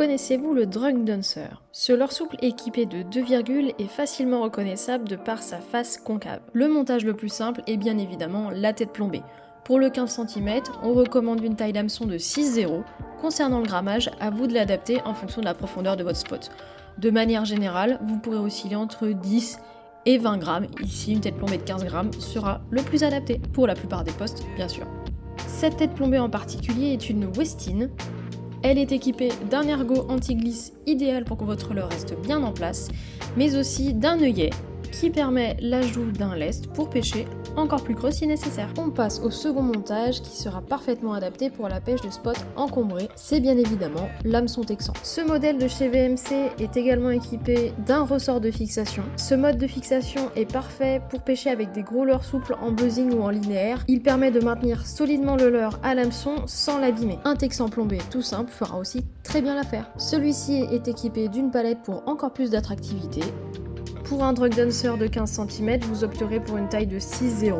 Connaissez-vous le Drunk Dancer? Ce leurre souple équipé de 2 virgules est facilement reconnaissable de par sa face concave. Le montage le plus simple est bien évidemment la tête plombée. Pour le 15 cm, on recommande une taille d'hameçon de 6,0. Concernant le grammage, à vous de l'adapter en fonction de la profondeur de votre spot. De manière générale, vous pourrez osciller entre 10 et 20 grammes. Ici, une tête plombée de 15 grammes sera le plus adapté, pour la plupart des postes, bien sûr. Cette tête plombée en particulier est une Westin. Elle est équipée d'un ergot anti-glisse idéal pour que votre leurre reste bien en place, mais aussi d'un œillet qui permet l'ajout d'un lest pour pêcher encore plus creux si nécessaire. On passe au second montage qui sera parfaitement adapté pour la pêche de spots encombrés, c'est bien évidemment l'hameçon texan. Ce modèle de chez VMC est également équipé d'un ressort de fixation. Ce mode de fixation est parfait pour pêcher avec des gros leurres souples en buzzing ou en linéaire. Il permet de maintenir solidement le leurre à l'hameçon sans l'abîmer. Un texan plombé tout simple fera aussi très bien l'affaire. Celui-ci est équipé d'une palette pour encore plus d'attractivité. Pour un Drunk Dancer de 15 cm, vous opterez pour une taille de 6,0.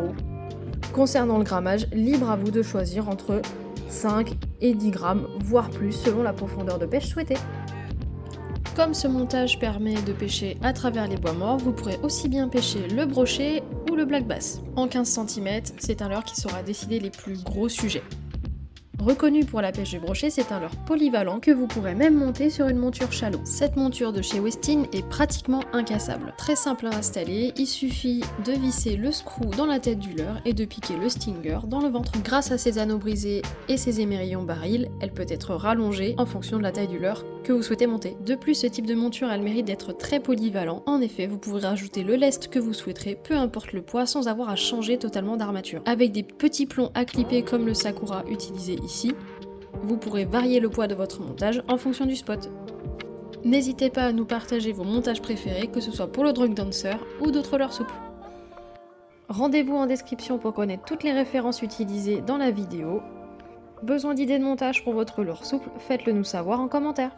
Concernant le grammage, libre à vous de choisir entre 5 et 10 grammes, voire plus selon la profondeur de pêche souhaitée. Comme ce montage permet de pêcher à travers les bois morts, vous pourrez aussi bien pêcher le brochet ou le black bass. En 15 cm, c'est un leurre qui saura décider les plus gros sujets. Reconnu pour la pêche du brochet, c'est un leurre polyvalent que vous pourrez même monter sur une monture shallow. Cette monture de chez Westin est pratiquement incassable. Très simple à installer, il suffit de visser le screw dans la tête du leurre et de piquer le stinger dans le ventre. Grâce à ses anneaux brisés et ses émerillons barils, elle peut être rallongée en fonction de la taille du leurre que vous souhaitez monter. De plus, ce type de monture a le mérite d'être très polyvalent. En effet, vous pourrez rajouter le lest que vous souhaiterez, peu importe le poids, sans avoir à changer totalement d'armature. Avec des petits plombs à clipper comme le Sakura utilisé ici, vous pourrez varier le poids de votre montage en fonction du spot. N'hésitez pas à nous partager vos montages préférés, que ce soit pour le Drunk Dancer ou d'autres leurres souples. Rendez-vous en description pour connaître toutes les références utilisées dans la vidéo. Besoin d'idées de montage pour votre leurre souple? Faites-le nous savoir en commentaire.